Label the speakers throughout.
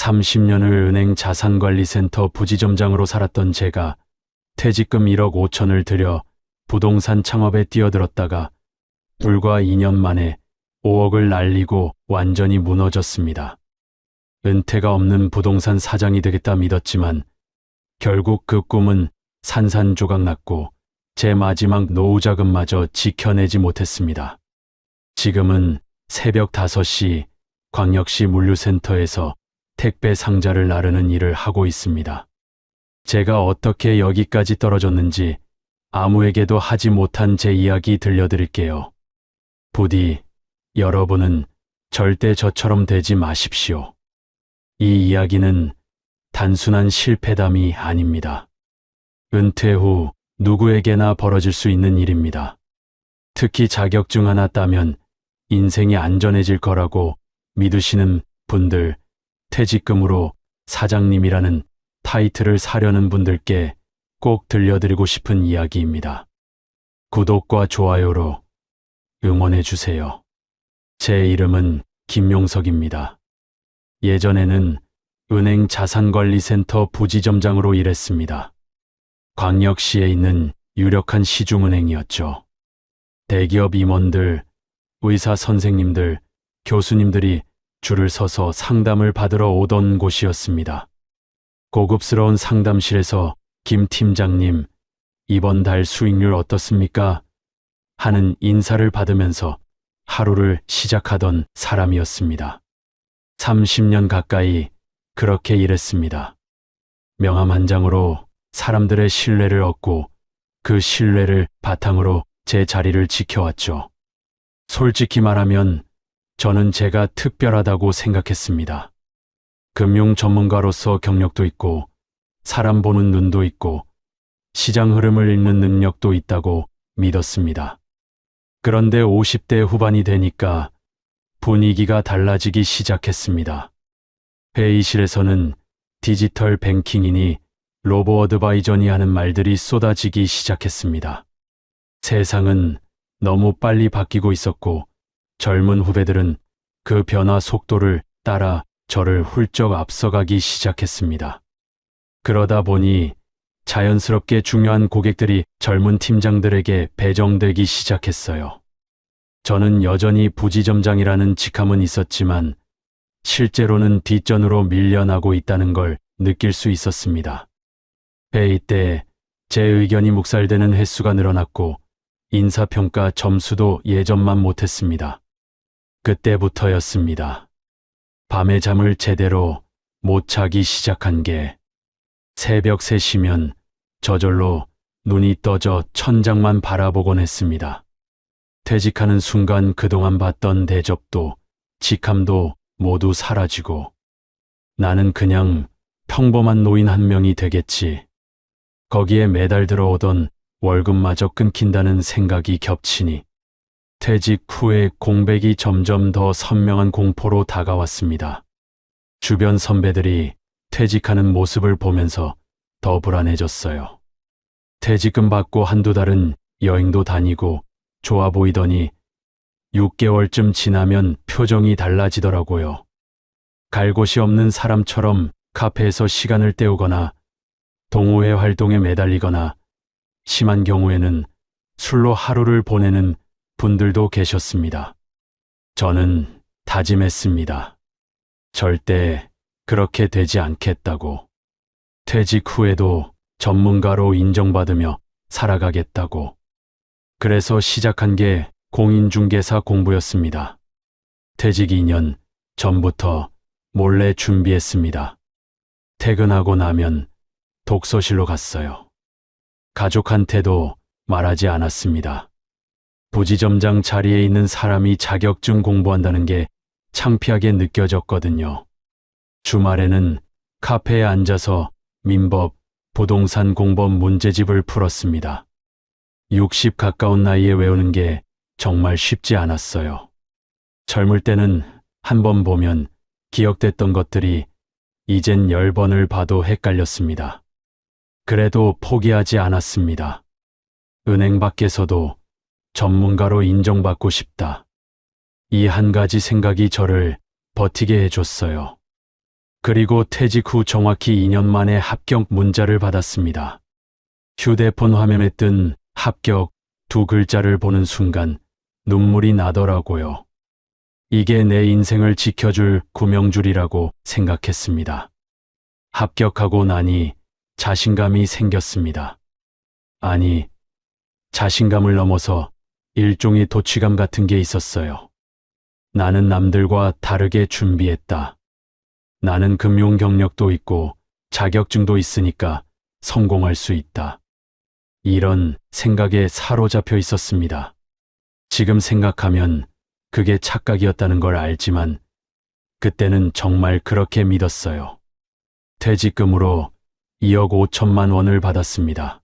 Speaker 1: 30년을 은행 자산관리센터 부지점장으로 살았던 제가 퇴직금 1억 5천을 들여 부동산 창업에 뛰어들었다가 불과 2년 만에 5억을 날리고 완전히 무너졌습니다. 은퇴가 없는 부동산 사장이 되겠다 믿었지만 결국 그 꿈은 산산조각 났고 제 마지막 노후 자금마저 지켜내지 못했습니다. 지금은 새벽 5시 광역시 물류센터에서 택배 상자를 나르는 일을 하고 있습니다. 제가 어떻게 여기까지 떨어졌는지 아무에게도 하지 못한 제 이야기 들려드릴게요. 부디 여러분은 절대 저처럼 되지 마십시오. 이 이야기는 단순한 실패담이 아닙니다. 은퇴 후 누구에게나 벌어질 수 있는 일입니다. 특히 자격증 하나 따면 인생이 안전해질 거라고 믿으시는 분들, 퇴직금으로 사장님이라는 타이틀을 사려는 분들께 꼭 들려드리고 싶은 이야기입니다. 구독과 좋아요로 응원해 주세요. 제 이름은 김용석입니다. 예전에는 은행 자산관리센터 부지점장으로 일했습니다. 광역시에 있는 유력한 시중은행이었죠. 대기업 임원들, 의사 선생님들, 교수님들이 줄을 서서 상담을 받으러 오던 곳이었습니다. 고급스러운 상담실에서 김 팀장님, 이번 달 수익률 어떻습니까? 하는 인사를 받으면서 하루를 시작하던 사람이었습니다. 30년 가까이 그렇게 일했습니다. 명함 한 장으로 사람들의 신뢰를 얻고 그 신뢰를 바탕으로 제 자리를 지켜왔죠. 솔직히 말하면 저는 제가 특별하다고 생각했습니다. 금융 전문가로서 경력도 있고 사람 보는 눈도 있고 시장 흐름을 읽는 능력도 있다고 믿었습니다. 그런데 50대 후반이 되니까 분위기가 달라지기 시작했습니다. 회의실에서는 디지털 뱅킹이니 로보 어드바이저니 하는 말들이 쏟아지기 시작했습니다. 세상은 너무 빨리 바뀌고 있었고 젊은 후배들은 그 변화 속도를 따라 저를 훌쩍 앞서가기 시작했습니다. 그러다 보니 자연스럽게 중요한 고객들이 젊은 팀장들에게 배정되기 시작했어요. 저는 여전히 부지점장이라는 직함은 있었지만 실제로는 뒷전으로 밀려나고 있다는 걸 느낄 수 있었습니다. 회의 때 제 의견이 묵살되는 횟수가 늘어났고 인사평가 점수도 예전만 못했습니다. 그때부터였습니다. 밤에 잠을 제대로 못 자기 시작한 게 새벽 3시면 저절로 눈이 떠져 천장만 바라보곤 했습니다. 퇴직하는 순간 그동안 봤던 대접도 직함도 모두 사라지고 나는 그냥 평범한 노인 한 명이 되겠지. 거기에 매달 들어오던 월급마저 끊긴다는 생각이 겹치니 퇴직 후의 공백이 점점 더 선명한 공포로 다가왔습니다. 주변 선배들이 퇴직하는 모습을 보면서 더 불안해졌어요. 퇴직금 받고 한두 달은 여행도 다니고 좋아 보이더니 6개월쯤 지나면 표정이 달라지더라고요. 갈 곳이 없는 사람처럼 카페에서 시간을 때우거나 동호회 활동에 매달리거나 심한 경우에는 술로 하루를 보내는 분들도 계셨습니다. 저는 다짐했습니다. 절대 그렇게 되지 않겠다고. 퇴직 후에도 전문가로 인정받으며 살아가겠다고. 그래서 시작한 게 공인중개사 공부였습니다. 퇴직 2년 전부터 몰래 준비했습니다. 퇴근하고 나면 독서실로 갔어요. 가족한테도 말하지 않았습니다. 부지점장 자리에 있는 사람이 자격증 공부한다는 게 창피하게 느껴졌거든요. 주말에는 카페에 앉아서 민법, 부동산 공법 문제집을 풀었습니다. 60 가까운 나이에 외우는 게 정말 쉽지 않았어요. 젊을 때는 한 번 보면 기억됐던 것들이 이젠 10번을 봐도 헷갈렸습니다. 그래도 포기하지 않았습니다. 은행 밖에서도 전문가로 인정받고 싶다. 이 한 가지 생각이 저를 버티게 해줬어요. 그리고 퇴직 후 정확히 2년 만에 합격 문자를 받았습니다. 휴대폰 화면에 뜬 합격 두 글자를 보는 순간 눈물이 나더라고요. 이게 내 인생을 지켜줄 구명줄이라고 생각했습니다. 합격하고 나니 자신감이 생겼습니다. 아니, 자신감을 넘어서 일종의 도취감 같은 게 있었어요. 나는 남들과 다르게 준비했다. 나는 금융 경력도 있고 자격증도 있으니까 성공할 수 있다. 이런 생각에 사로잡혀 있었습니다. 지금 생각하면 그게 착각이었다는 걸 알지만 그때는 정말 그렇게 믿었어요. 퇴직금으로 2억 5천만 원을 받았습니다.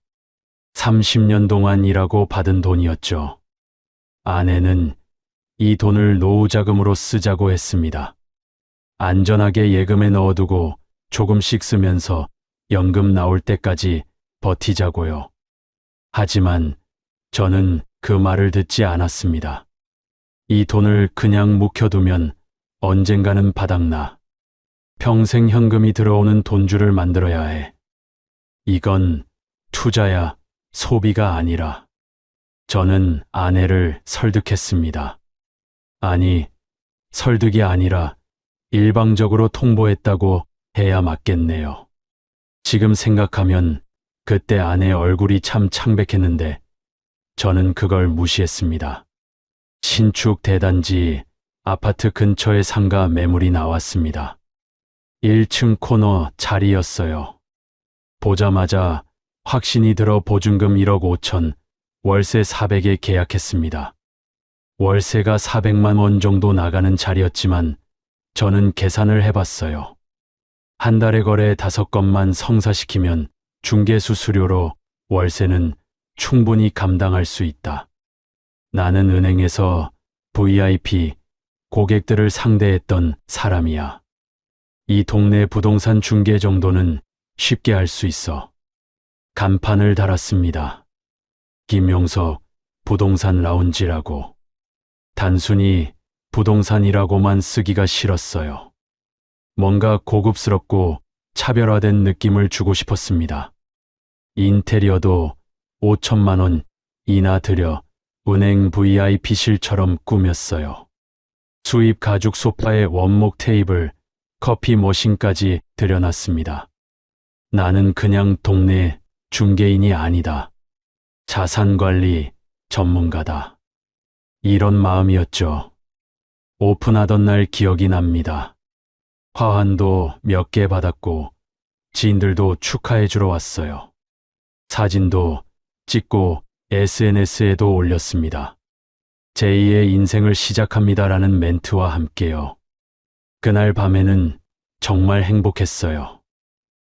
Speaker 1: 30년 동안 일하고 받은 돈이었죠. 아내는 이 돈을 노후자금으로 쓰자고 했습니다. 안전하게 예금에 넣어두고 조금씩 쓰면서 연금 나올 때까지 버티자고요. 하지만 저는 그 말을 듣지 않았습니다. 이 돈을 그냥 묵혀두면 언젠가는 바닥나. 평생 현금이 들어오는 돈줄을 만들어야 해. 이건 투자야, 소비가 아니라. 저는 아내를 설득했습니다. 아니, 설득이 아니라 일방적으로 통보했다고 해야 맞겠네요. 지금 생각하면 그때 아내 얼굴이 참 창백했는데 저는 그걸 무시했습니다. 신축 대단지 아파트 근처에 상가 매물이 나왔습니다. 1층 코너 자리였어요. 보자마자 확신이 들어 보증금 1억 5천, 월세 400에 계약했습니다. 월세가 400만 원 정도 나가는 자리였지만 저는 계산을 해봤어요. 한 달에 거래 5건만 성사시키면 중개수수료로 월세는 충분히 감당할 수 있다. 나는 은행에서 VIP 고객들을 상대했던 사람이야. 이 동네 부동산 중개 정도는 쉽게 할 수 있어. 간판을 달았습니다. 김용석 부동산 라운지라고. 단순히 부동산이라고만 쓰기가 싫었어요. 뭔가 고급스럽고 차별화된 느낌을 주고 싶었습니다. 인테리어도 5천만 원 이나 들여 은행 VIP실처럼 꾸몄어요. 수입 가죽 소파에 원목 테이블, 커피 머신까지 들여놨습니다. 나는 그냥 동네 중개인이 아니다. 자산관리 전문가다. 이런 마음이었죠. 오픈하던 날 기억이 납니다. 화환도 몇 개 받았고 지인들도 축하해 주러 왔어요. 사진도 찍고 SNS에도 올렸습니다. 제2의 인생을 시작합니다라는 멘트와 함께요. 그날 밤에는 정말 행복했어요.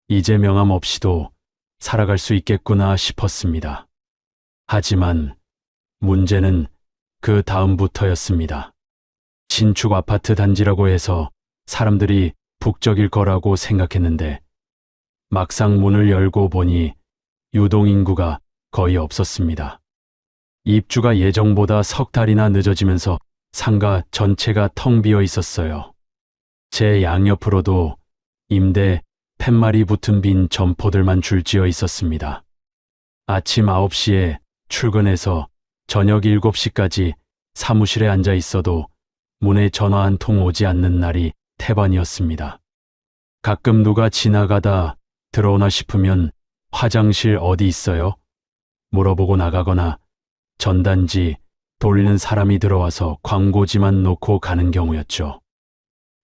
Speaker 1: 이제 명함 없이도 살아갈 수 있겠구나 싶었습니다. 하지만 문제는 그 다음부터였습니다. 신축 아파트 단지라고 해서 사람들이 북적일 거라고 생각했는데 막상 문을 열고 보니 유동인구가 거의 없었습니다. 입주가 예정보다 석 달이나 늦어지면서 상가 전체가 텅 비어 있었어요. 제 양옆으로도 임대 팻말이 붙은 빈 점포들만 줄지어 있었습니다. 아침 9시에 출근해서 저녁 7시까지 사무실에 앉아 있어도 문에 전화 한 통 오지 않는 날이 태반이었습니다. 가끔 누가 지나가다 들어오나 싶으면 화장실 어디 있어요? 물어보고 나가거나 전단지 돌리는 사람이 들어와서 광고지만 놓고 가는 경우였죠.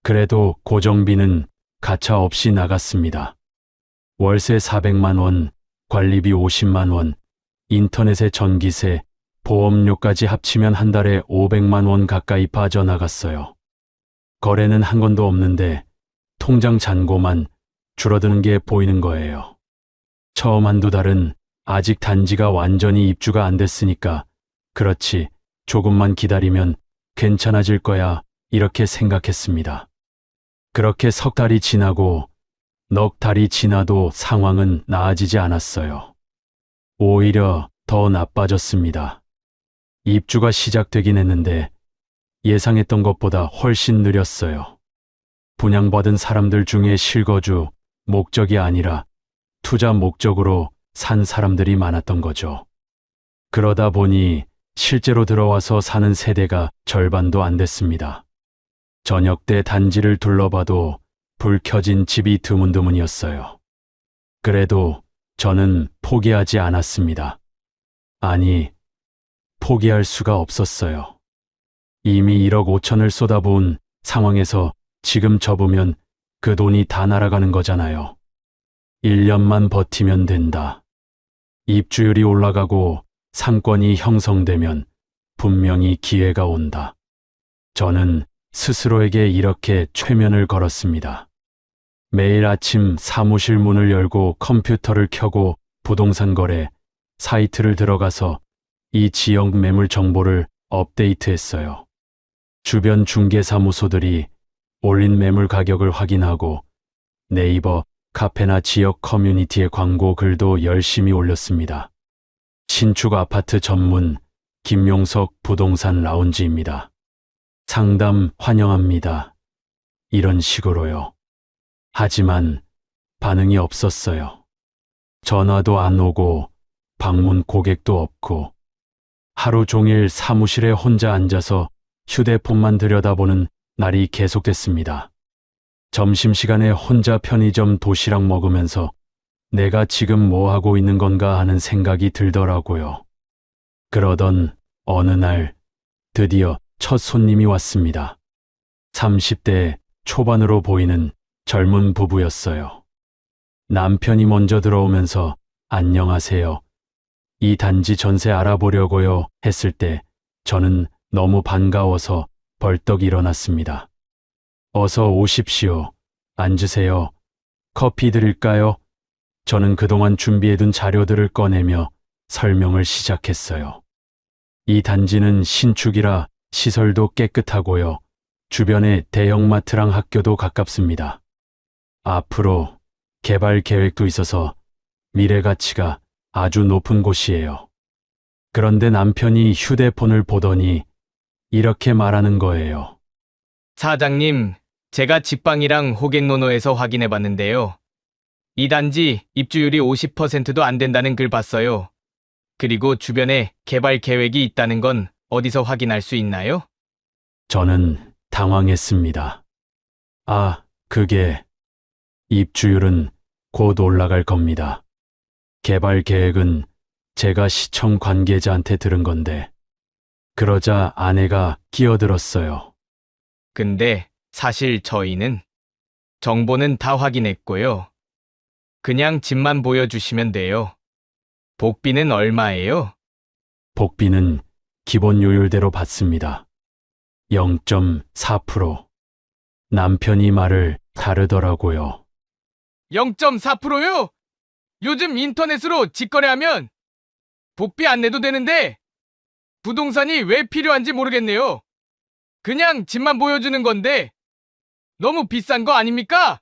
Speaker 1: 그래도 고정비는 가차 없이 나갔습니다. 월세 400만 원, 관리비 50만 원, 인터넷에 전기세, 보험료까지 합치면 한 달에 500만 원 가까이 빠져나갔어요. 거래는 한 건도 없는데 통장 잔고만 줄어드는 게 보이는 거예요. 처음 한두 달은 아직 단지가 완전히 입주가 안 됐으니까 그렇지 조금만 기다리면 괜찮아질 거야 이렇게 생각했습니다. 그렇게 석 달이 지나고 넉 달이 지나도 상황은 나아지지 않았어요. 오히려 더 나빠졌습니다. 입주가 시작되긴 했는데 예상했던 것보다 훨씬 느렸어요. 분양받은 사람들 중에 실거주 목적이 아니라 투자 목적으로 산 사람들이 많았던 거죠. 그러다 보니 실제로 들어와서 사는 세대가 절반도 안 됐습니다. 저녁 때 단지를 둘러봐도 불 켜진 집이 드문드문이었어요. 그래도 저는 포기하지 않았습니다. 아니, 포기할 수가 없었어요. 이미 1억 5천을 쏟아부은 상황에서 지금 접으면 그 돈이 다 날아가는 거잖아요. 1년만 버티면 된다. 입주율이 올라가고 상권이 형성되면 분명히 기회가 온다. 저는 스스로에게 이렇게 최면을 걸었습니다. 매일 아침 사무실 문을 열고 컴퓨터를 켜고 부동산 거래 사이트를 들어가서 이 지역 매물 정보를 업데이트했어요. 주변 중개사무소들이 올린 매물 가격을 확인하고 네이버, 카페나 지역 커뮤니티의 광고 글도 열심히 올렸습니다. 신축 아파트 전문 김용석 부동산 라운지입니다. 상담 환영합니다. 이런 식으로요. 하지만 반응이 없었어요. 전화도 안 오고 방문 고객도 없고 하루 종일 사무실에 혼자 앉아서 휴대폰만 들여다보는 날이 계속됐습니다. 점심시간에 혼자 편의점 도시락 먹으면서 내가 지금 뭐 하고 있는 건가 하는 생각이 들더라고요. 그러던 어느 날 드디어 첫 손님이 왔습니다. 30대 초반으로 보이는 젊은 부부였어요. 남편이 먼저 들어오면서 안녕하세요. 이 단지 전세 알아보려고요 했을 때 저는 너무 반가워서 벌떡 일어났습니다. 어서 오십시오. 앉으세요. 커피 드릴까요? 저는 그동안 준비해둔 자료들을 꺼내며 설명을 시작했어요. 이 단지는 신축이라 시설도 깨끗하고요. 주변에 대형마트랑 학교도 가깝습니다. 앞으로 개발 계획도 있어서 미래 가치가 아주 높은 곳이에요. 그런데 남편이 휴대폰을 보더니 이렇게 말하는 거예요.
Speaker 2: 사장님, 제가 직방이랑 호갱노노에서 확인해 봤는데요. 이 단지 입주율이 50%도 안 된다는 글 봤어요. 그리고 주변에 개발 계획이 있다는 건 어디서 확인할 수 있나요?
Speaker 1: 저는 당황했습니다. 아, 그게 입주율은 곧 올라갈 겁니다. 개발 계획은 제가 시청 관계자한테 들은 건데 그러자 아내가 끼어들었어요.
Speaker 2: 근데 사실 저희는 정보는 다 확인했고요. 그냥 집만 보여주시면 돼요. 복비는 얼마예요?
Speaker 1: 복비는 기본 요율대로 받습니다. 0.4%. 남편이 말을 다르더라고요.
Speaker 2: 0.4%요? 요즘 인터넷으로 직거래하면 복비 안 내도 되는데 부동산이 왜 필요한지 모르겠네요. 그냥 집만 보여주는 건데 너무 비싼 거 아닙니까?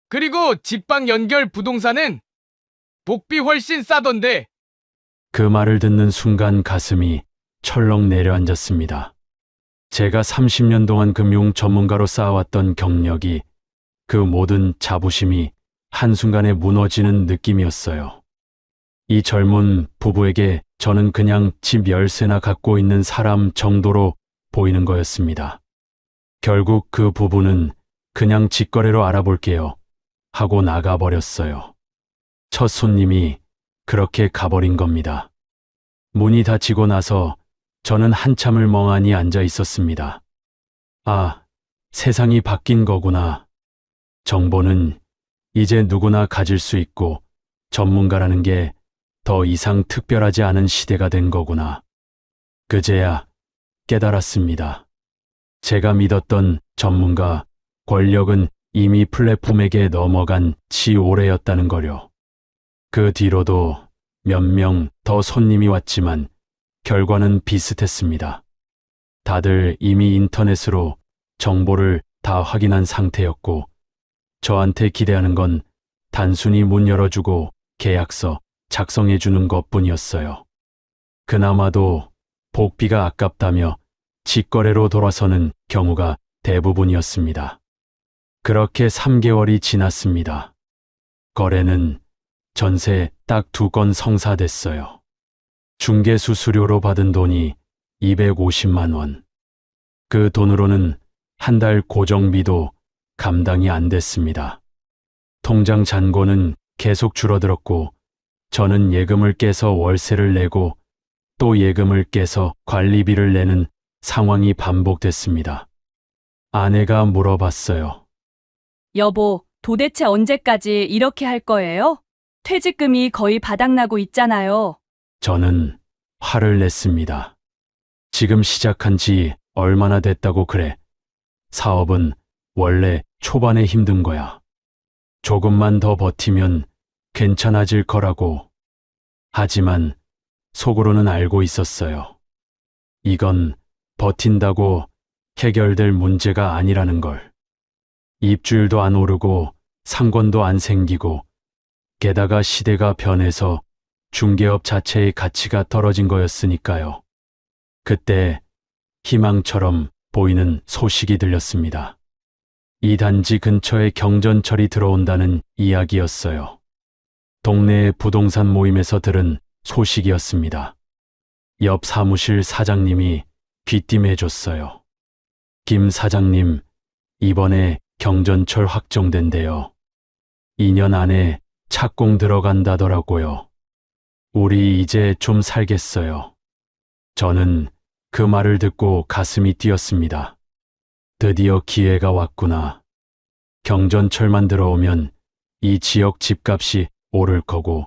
Speaker 2: 그리고 직방 연결 부동산은 복비 훨씬 싸던데.
Speaker 1: 그 말을 듣는 순간 가슴이 철렁 내려앉았습니다. 제가 30년 동안 금융 전문가로 쌓아왔던 경력이 그 모든 자부심이 한순간에 무너지는 느낌이었어요. 이 젊은 부부에게 저는 그냥 집 열쇠나 갖고 있는 사람 정도로 보이는 거였습니다. 결국 그 부부는 그냥 직거래로 알아볼게요 하고 나가버렸어요. 첫 손님이 그렇게 가버린 겁니다. 문이 닫히고 나서 저는 한참을 멍하니 앉아 있었습니다. 아, 세상이 바뀐 거구나. 정보는 이제 누구나 가질 수 있고 전문가라는 게 더 이상 특별하지 않은 시대가 된 거구나. 그제야 깨달았습니다. 제가 믿었던 전문가, 권력은 이미 플랫폼에게 넘어간 지 오래였다는 거요. 그 뒤로도 몇 명 더 손님이 왔지만 결과는 비슷했습니다. 다들 이미 인터넷으로 정보를 다 확인한 상태였고 저한테 기대하는 건 단순히 문 열어주고 계약서 작성해주는 것뿐이었어요. 그나마도 복비가 아깝다며 직거래로 돌아서는 경우가 대부분이었습니다. 그렇게 3개월이 지났습니다. 거래는 전세 딱 2건 성사됐어요. 중개 수수료로 받은 돈이 250만 원. 그 돈으로는 한 달 고정비도 감당이 안 됐습니다. 통장 잔고는 계속 줄어들었고 저는 예금을 깨서 월세를 내고 또 예금을 깨서 관리비를 내는 상황이 반복됐습니다. 아내가 물어봤어요.
Speaker 3: 여보, 도대체 언제까지 이렇게 할 거예요? 퇴직금이 거의 바닥나고 있잖아요.
Speaker 1: 저는 화를 냈습니다. 지금 시작한 지 얼마나 됐다고 그래. 사업은 원래 초반에 힘든 거야. 조금만 더 버티면 괜찮아질 거라고. 하지만 속으로는 알고 있었어요. 이건 버틴다고 해결될 문제가 아니라는 걸. 입주율도 안 오르고 상권도 안 생기고 게다가 시대가 변해서 중개업 자체의 가치가 떨어진 거였으니까요. 그때 희망처럼 보이는 소식이 들렸습니다. 이 단지 근처에 경전철이 들어온다는 이야기였어요. 동네의 부동산 모임에서 들은 소식이었습니다. 옆 사무실 사장님이 귀띔해줬어요. 김 사장님, 이번에 경전철 확정된대요. 2년 안에 착공 들어간다더라고요. 우리 이제 좀 살겠어요. 저는 그 말을 듣고 가슴이 뛰었습니다. 드디어 기회가 왔구나. 경전철만 들어오면 이 지역 집값이 오를 거고,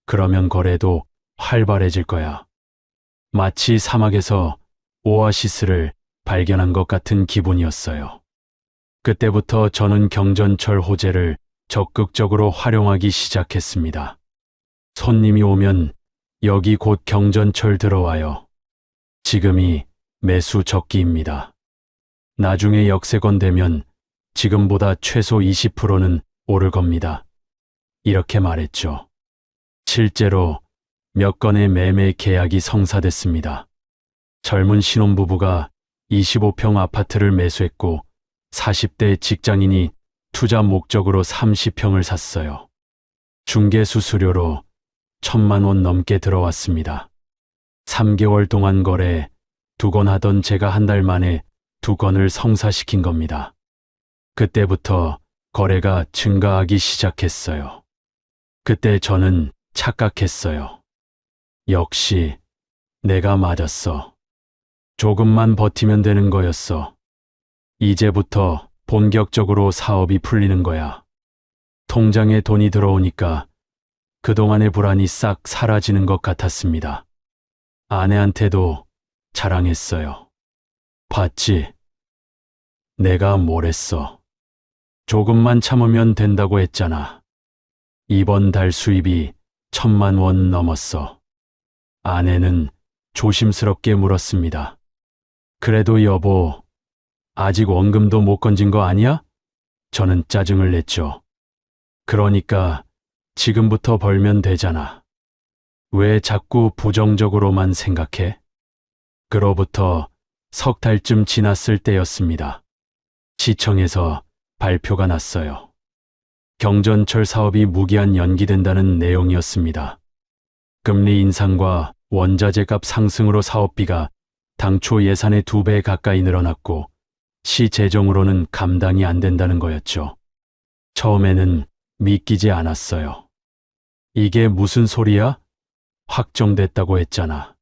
Speaker 1: 그러면 거래도 활발해질 거야. 마치 사막에서 오아시스를 발견한 것 같은 기분이었어요. 그때부터 저는 경전철 호재를 적극적으로 활용하기 시작했습니다. 손님이 오면 여기 곧 경전철 들어와요. 지금이 매수 적기입니다. 나중에 역세권 되면 지금보다 최소 20%는 오를 겁니다. 이렇게 말했죠. 실제로 몇 건의 매매 계약이 성사됐습니다. 젊은 신혼부부가 25평 아파트를 매수했고 40대 직장인이 투자 목적으로 30평을 샀어요. 중개 수수료로 1,000만 원 넘게 들어왔습니다. 3개월 동안 거래 2건 하던 제가 한 달 만에 2건을 성사시킨 겁니다. 그때부터 거래가 증가하기 시작했어요. 그때 저는 착각했어요. 역시 내가 맞았어. 조금만 버티면 되는 거였어. 이제부터 본격적으로 사업이 풀리는 거야. 통장에 돈이 들어오니까 그동안의 불안이 싹 사라지는 것 같았습니다. 아내한테도 자랑했어요. 봤지? 내가 뭘 했어. 조금만 참으면 된다고 했잖아. 이번 달 수입이 1,000만 원 넘었어. 아내는 조심스럽게 물었습니다. 그래도 여보, 아직 원금도 못 건진 거 아니야? 저는 짜증을 냈죠. 그러니까 지금부터 벌면 되잖아. 왜 자꾸 부정적으로만 생각해? 그로부터 석 달쯤 지났을 때였습니다. 시청에서 발표가 났어요. 경전철 사업이 무기한 연기된다는 내용이었습니다. 금리 인상과 원자재 값 상승으로 사업비가 당초 예산의 2배 가까이 늘어났고 시 재정으로는 감당이 안 된다는 거였죠. 처음에는 믿기지 않았어요. 이게 무슨 소리야? 확정됐다고 했잖아.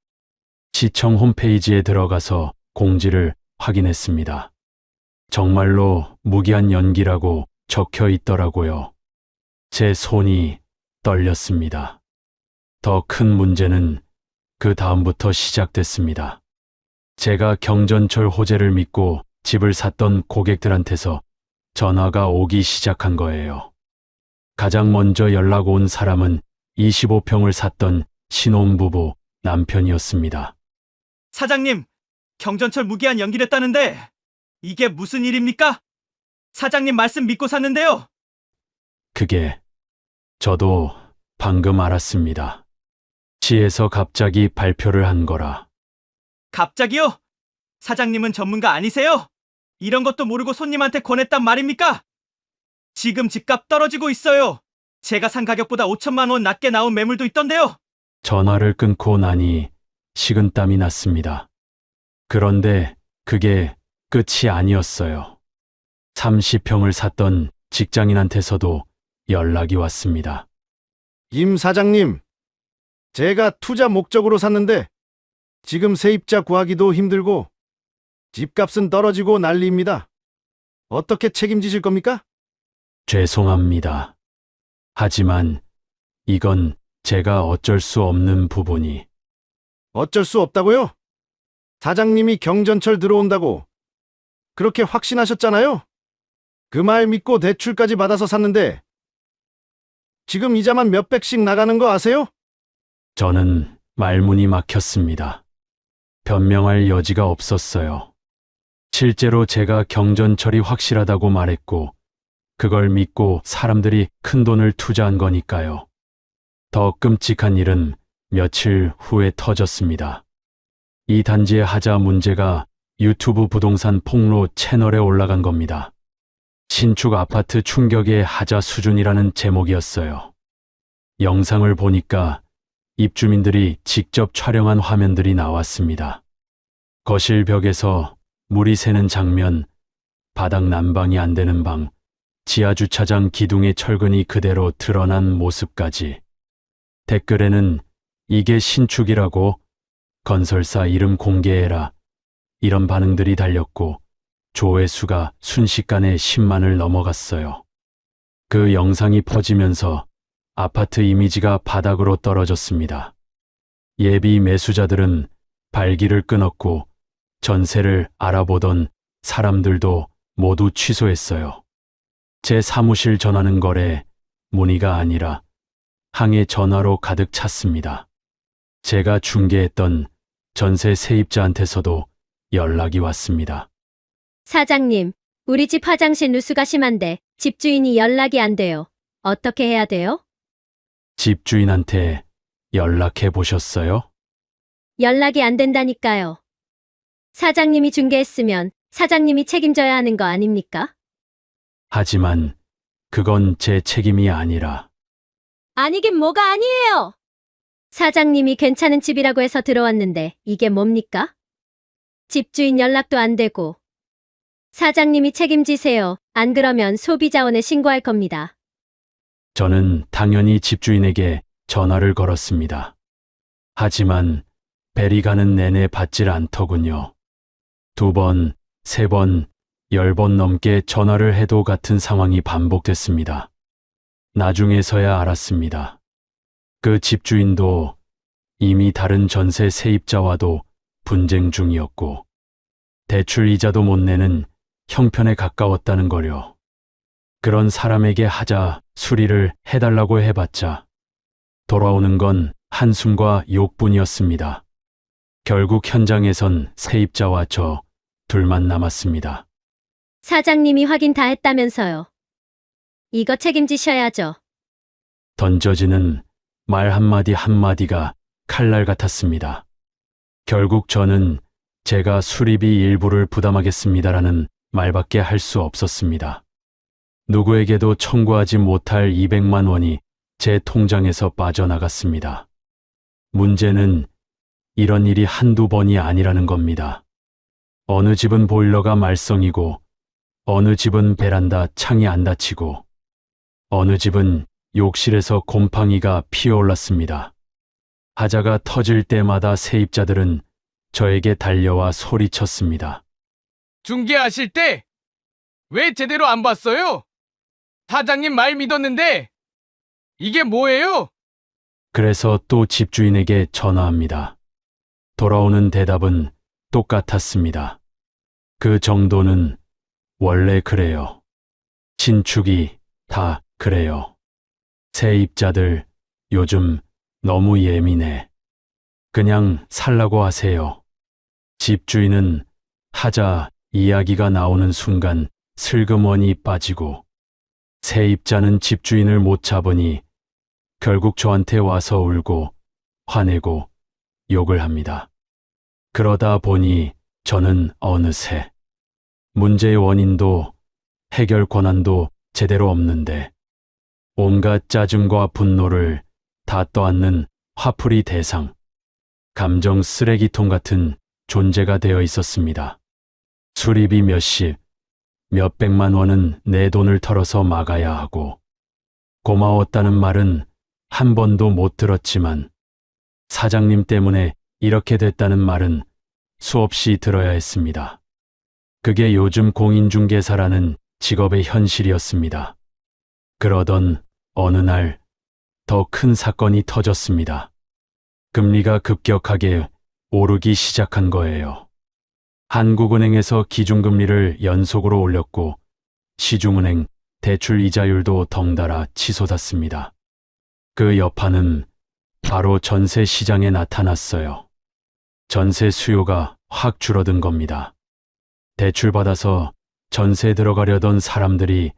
Speaker 1: 시청 홈페이지에 들어가서 공지를 확인했습니다. 정말로 무기한 연기라고 적혀 있더라고요. 제 손이 떨렸습니다. 더 큰 문제는 그 다음부터 시작됐습니다. 제가 경전철 호재를 믿고 집을 샀던 고객들한테서 전화가 오기 시작한 거예요. 가장 먼저 연락 온 사람은 25평을 샀던 신혼부부 남편이었습니다.
Speaker 4: 사장님, 경전철 무기한 연기됐다는데 이게 무슨 일입니까? 사장님 말씀 믿고 샀는데요.
Speaker 1: 그게 저도 방금 알았습니다. 시에서 갑자기 발표를 한 거라.
Speaker 4: 갑자기요? 사장님은 전문가 아니세요? 이런 것도 모르고 손님한테 권했단 말입니까? 지금 집값 떨어지고 있어요. 제가 산 가격보다 5천만 원 낮게 나온 매물도 있던데요.
Speaker 1: 전화를 끊고 나니 식은땀이 났습니다. 그런데 그게 끝이 아니었어요. 30평을 샀던 직장인한테서도 연락이 왔습니다.
Speaker 5: 임 사장님, 제가 투자 목적으로 샀는데 지금 세입자 구하기도 힘들고 집값은 떨어지고 난리입니다. 어떻게 책임지실 겁니까?
Speaker 1: 죄송합니다. 하지만 이건 제가 어쩔 수 없는 부분이.
Speaker 5: 어쩔 수 없다고요? 사장님이 경전철 들어온다고 그렇게 확신하셨잖아요? 그 말 믿고 대출까지 받아서 샀는데 지금 이자만 몇백씩 나가는 거 아세요?
Speaker 1: 저는 말문이 막혔습니다. 변명할 여지가 없었어요. 실제로 제가 경전철이 확실하다고 말했고, 그걸 믿고 사람들이 큰 돈을 투자한 거니까요. 더 끔찍한 일은 며칠 후에 터졌습니다. 이 단지의 하자 문제가 유튜브 부동산 폭로 채널에 올라간 겁니다. 신축 아파트 충격의 하자 수준이라는 제목이었어요. 영상을 보니까 입주민들이 직접 촬영한 화면들이 나왔습니다. 거실 벽에서 물이 새는 장면, 바닥 난방이 안 되는 방, 지하 주차장 기둥의 철근이 그대로 드러난 모습까지. 댓글에는 이게 신축이라고, 건설사 이름 공개해라, 이런 반응들이 달렸고 조회수가 순식간에 10만을 넘어갔어요. 그 영상이 퍼지면서 아파트 이미지가 바닥으로 떨어졌습니다. 예비 매수자들은 발길을 끊었고 전세를 알아보던 사람들도 모두 취소했어요. 제 사무실 전화는 거래, 문의가 아니라 항해 전화로 가득 찼습니다. 제가 중개했던 전세 세입자한테서도 연락이 왔습니다.
Speaker 6: 사장님, 우리 집 화장실 누수가 심한데 집주인이 연락이 안 돼요. 어떻게 해야 돼요?
Speaker 1: 집주인한테 연락해 보셨어요?
Speaker 6: 연락이 안 된다니까요. 사장님이 중개했으면 사장님이 책임져야 하는 거 아닙니까?
Speaker 1: 하지만 그건 제 책임이 아니라
Speaker 6: 아니긴 뭐가 아니에요. 사장님이 괜찮은 집이라고 해서 들어왔는데 이게 뭡니까? 집주인 연락도 안 되고. 사장님이 책임지세요. 안 그러면 소비자원에 신고할 겁니다.
Speaker 1: 저는 당연히 집주인에게 전화를 걸었습니다. 하지만 벨이 가는 내내 받질 않더군요. 2번, 3번, 10번 넘게 전화를 해도 같은 상황이 반복됐습니다. 나중에서야 알았습니다. 그 집주인도 이미 다른 전세 세입자와도 분쟁 중이었고 대출 이자도 못 내는 형편에 가까웠다는 거요. 그런 사람에게 하자 수리를 해달라고 해봤자 돌아오는 건 한숨과 욕뿐이었습니다. 결국 현장에선 세입자와 저 둘만 남았습니다.
Speaker 6: 사장님이 확인 다 했다면서요. 이거 책임지셔야죠.
Speaker 1: 던져지는 말 한마디 한마디가 칼날 같았습니다. 결국 저는 제가 수리비 일부를 부담하겠습니다라는 말밖에 할 수 없었습니다. 누구에게도 청구하지 못할 200만 원이 제 통장에서 빠져나갔습니다. 문제는 이런 일이 한두 번이 아니라는 겁니다. 어느 집은 보일러가 말썽이고, 어느 집은 베란다 창이 안 닫히고, 어느 집은 욕실에서 곰팡이가 피어올랐습니다. 하자가 터질 때마다 세입자들은 저에게 달려와 소리쳤습니다.
Speaker 2: 중개하실 때 왜 제대로 안 봤어요? 사장님 말 믿었는데 이게 뭐예요?
Speaker 1: 그래서 또 집주인에게 전화합니다. 돌아오는 대답은 똑같았습니다. 그 정도는 원래 그래요. 신축이 다 그래요. 세입자들 요즘 너무 예민해. 그냥 살라고 하세요. 집주인은 하자 이야기가 나오는 순간 슬그머니 빠지고 세입자는 집주인을 못 잡으니 결국 저한테 와서 울고 화내고 욕을 합니다. 그러다 보니 저는 어느새 문제의 원인도 해결 권한도 제대로 없는데 온갖 짜증과 분노를 다 떠안는 화풀이 대상, 감정 쓰레기통 같은 존재가 되어 있었습니다. 수리비 몇십, 몇백만 원은 내 돈을 털어서 막아야 하고 고마웠다는 말은 한 번도 못 들었지만 사장님 때문에 이렇게 됐다는 말은 수없이 들어야 했습니다. 그게 요즘 공인중개사라는 직업의 현실이었습니다. 그러던 어느 날 더 큰 사건이 터졌습니다. 금리가 급격하게 오르기 시작한 거예요. 한국은행에서 기준금리를 연속으로 올렸고 시중은행 대출 이자율도 덩달아 치솟았습니다. 그 여파는 바로 전세 시장에 나타났어요. 전세 수요가 확 줄어든 겁니다. 대출받아서 전세 들어가려던 사람들이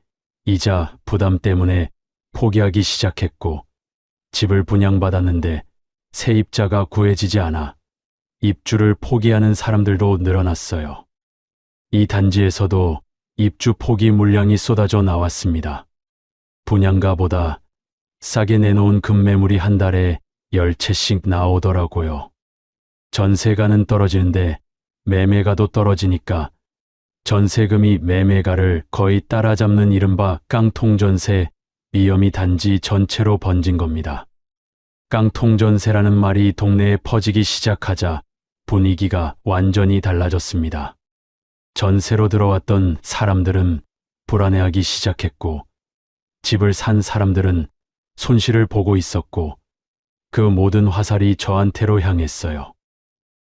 Speaker 1: 이자 부담 때문에 포기하기 시작했고 집을 분양받았는데 세입자가 구해지지 않아 입주를 포기하는 사람들도 늘어났어요. 이 단지에서도 입주 포기 물량이 쏟아져 나왔습니다. 분양가보다 싸게 내놓은 급매물이 한 달에 10채씩 나오더라고요. 전세가는 떨어지는데 매매가도 떨어지니까 전세금이 매매가를 거의 따라잡는 이른바 깡통전세 위험이 단지 전체로 번진 겁니다. 깡통전세라는 말이 동네에 퍼지기 시작하자 분위기가 완전히 달라졌습니다. 전세로 들어왔던 사람들은 불안해하기 시작했고 집을 산 사람들은 손실을 보고 있었고 그 모든 화살이 저한테로 향했어요.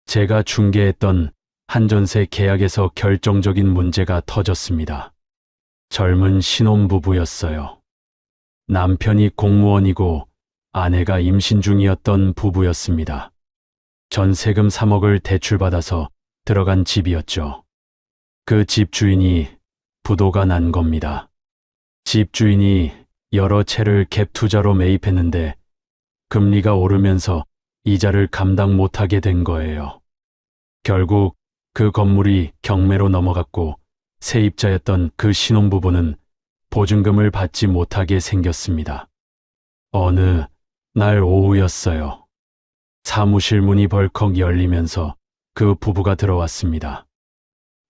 Speaker 1: 제가 중개했던 한전세 계약에서 결정적인 문제가 터졌습니다. 젊은 신혼부부였어요. 남편이 공무원이고 아내가 임신 중이었던 부부였습니다. 전세금 3억을 대출받아서 들어간 집이었죠. 그 집 주인이 부도가 난 겁니다. 집 주인이 여러 채를 갭 투자로 매입했는데 금리가 오르면서 이자를 감당 못하게 된 거예요. 결국 그 건물이 경매로 넘어갔고 세입자였던 그 신혼부부는 보증금을 받지 못하게 생겼습니다. 어느 날 오후였어요. 사무실 문이 벌컥 열리면서 그 부부가 들어왔습니다.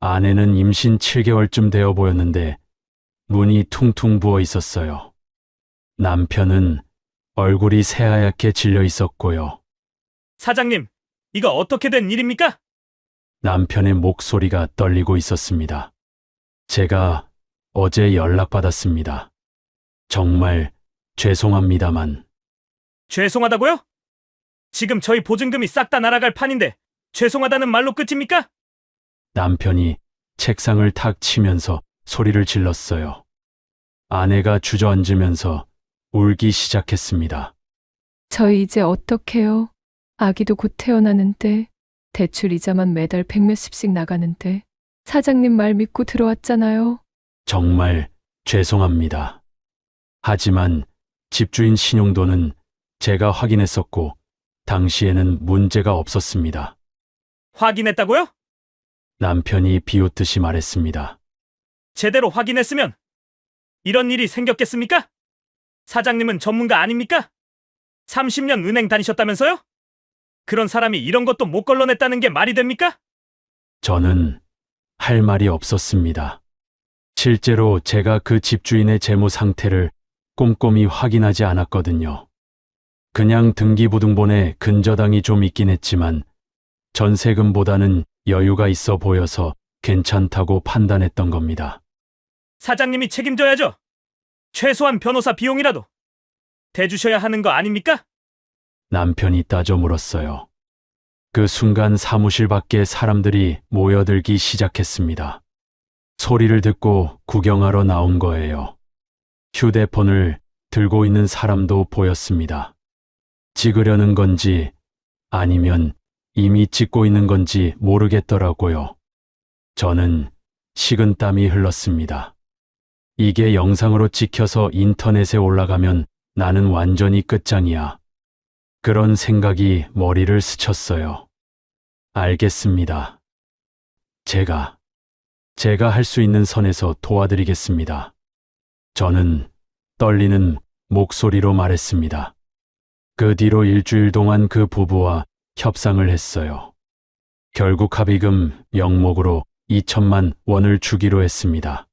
Speaker 1: 아내는 임신 7개월쯤 되어 보였는데 눈이 퉁퉁 부어 있었어요. 남편은 얼굴이 새하얗게 질려 있었고요.
Speaker 4: 사장님, 이거 어떻게 된 일입니까?
Speaker 1: 남편의 목소리가 떨리고 있었습니다. 제가 어제 연락받았습니다. 정말 죄송합니다만.
Speaker 4: 죄송하다고요? 지금 저희 보증금이 싹 다 날아갈 판인데 죄송하다는 말로 끝입니까?
Speaker 1: 남편이 책상을 탁 치면서 소리를 질렀어요. 아내가 주저앉으면서 울기 시작했습니다.
Speaker 7: 저희 이제 어떡해요? 아기도 곧 태어나는데 대출 이자만 매달 100몇십씩 나가는데 사장님 말 믿고 들어왔잖아요.
Speaker 1: 정말 죄송합니다. 하지만 집주인 신용도는 제가 확인했었고 당시에는 문제가 없었습니다.
Speaker 4: 확인했다고요?
Speaker 1: 남편이 비웃듯이 말했습니다.
Speaker 4: 제대로 확인했으면 이런 일이 생겼겠습니까? 사장님은 전문가 아닙니까? 30년 은행 다니셨다면서요? 그런 사람이 이런 것도 못 걸러냈다는 게 말이 됩니까?
Speaker 1: 저는 할 말이 없었습니다. 실제로 제가 그 집주인의 재무 상태를 꼼꼼히 확인하지 않았거든요. 그냥 등기부등본에 근저당이 좀 있긴 했지만 전세금보다는 여유가 있어 보여서 괜찮다고 판단했던 겁니다.
Speaker 4: 사장님이 책임져야죠. 최소한 변호사 비용이라도 대주셔야 하는 거 아닙니까?
Speaker 1: 남편이 따져 물었어요. 그 순간 사무실 밖에 사람들이 모여들기 시작했습니다. 소리를 듣고 구경하러 나온 거예요. 휴대폰을 들고 있는 사람도 보였습니다. 찍으려는 건지 아니면 이미 찍고 있는 건지 모르겠더라고요. 저는 식은땀이 흘렀습니다. 이게 영상으로 찍혀서 인터넷에 올라가면 나는 완전히 끝장이야. 그런 생각이 머리를 스쳤어요. 알겠습니다. 제가 할 수 있는 선에서 도와드리겠습니다. 저는 떨리는 목소리로 말했습니다. 그 뒤로 일주일 동안 그 부부와 협상을 했어요. 결국 합의금 명목으로 2천만 원을 주기로 했습니다.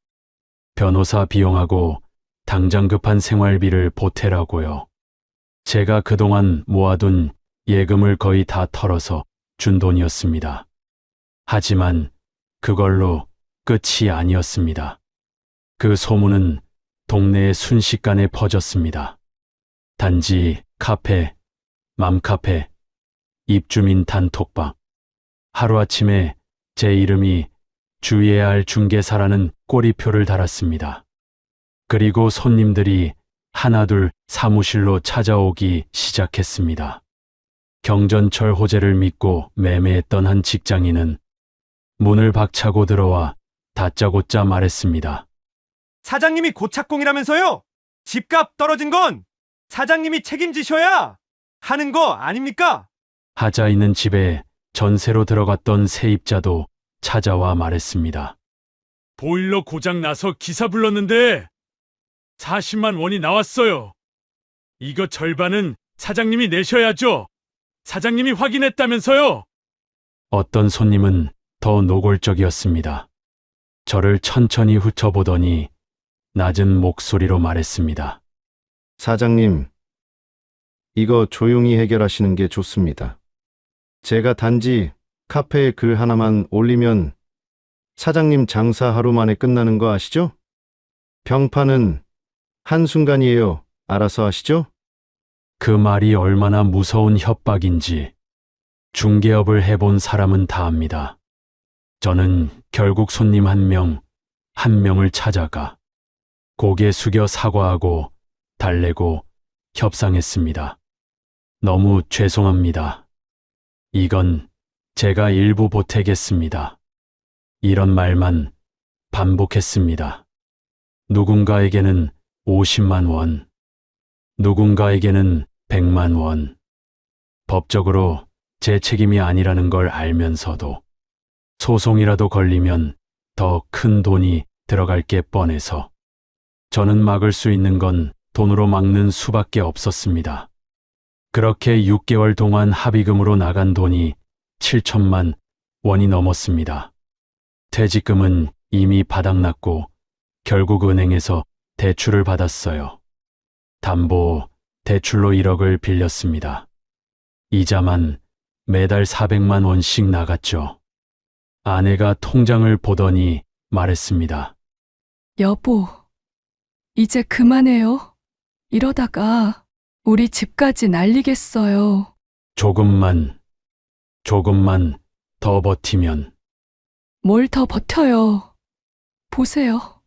Speaker 1: 변호사 비용하고 당장 급한 생활비를 보태라고요. 제가 그동안 모아둔 예금을 거의 다 털어서 준 돈이었습니다. 하지만 그걸로 끝이 아니었습니다. 그 소문은 동네에 순식간에 퍼졌습니다. 단지 카페, 맘카페, 입주민 단톡방. 하루아침에 제 이름이 주의해야 할 중개사라는 꼬리표를 달았습니다. 그리고 손님들이 하나둘 사무실로 찾아오기 시작했습니다. 경전철 호재를 믿고 매매했던 한 직장인은 문을 박차고 들어와 다짜고짜 말했습니다.
Speaker 8: 사장님이 고착공이라면서요? 집값 떨어진 건 사장님이 책임지셔야 하는 거 아닙니까?
Speaker 1: 하자 있는 집에 전세로 들어갔던 세입자도 찾아와 말했습니다.
Speaker 9: 보일러 고장 나서 기사 불렀는데 40만 원이 나왔어요. 이거 절반은 사장님이 내셔야죠. 사장님이 확인했다면서요.
Speaker 1: 어떤 손님은 더 노골적이었습니다. 저를 천천히 훑어보더니 낮은 목소리로 말했습니다.
Speaker 5: 사장님, 이거 조용히 해결하시는 게 좋습니다. 제가 단지 카페에 글 하나만 올리면 사장님 장사 하루 만에 끝나는 거 아시죠? 평판은 한순간이에요. 알아서 하시죠?
Speaker 1: 그 말이 얼마나 무서운 협박인지 중개업을 해본 사람은 다 압니다. 저는 결국 손님 한 명을 찾아가 고개 숙여 사과하고 달래고 협상했습니다. 너무 죄송합니다. 이건 제가 일부 보태겠습니다. 이런 말만 반복했습니다. 누군가에게는 50만 원, 누군가에게는 100만 원. 법적으로 제 책임이 아니라는 걸 알면서도 소송이라도 걸리면 더 큰 돈이 들어갈 게 뻔해서 저는 막을 수 있는 건 돈으로 막는 수밖에 없었습니다. 그렇게 6개월 동안 합의금으로 나간 돈이 7천만 원이 넘었습니다. 퇴직금은 이미 바닥났고 결국 은행에서 대출을 받았어요. 담보 대출로 1억을 빌렸습니다. 이자만 매달 400만 원씩 나갔죠. 아내가 통장을 보더니 말했습니다.
Speaker 7: 여보, 이제 그만해요. 이러다가 우리 집까지 날리겠어요.
Speaker 1: 조금만 더 버티면.
Speaker 7: 뭘 더 버텨요. 보세요.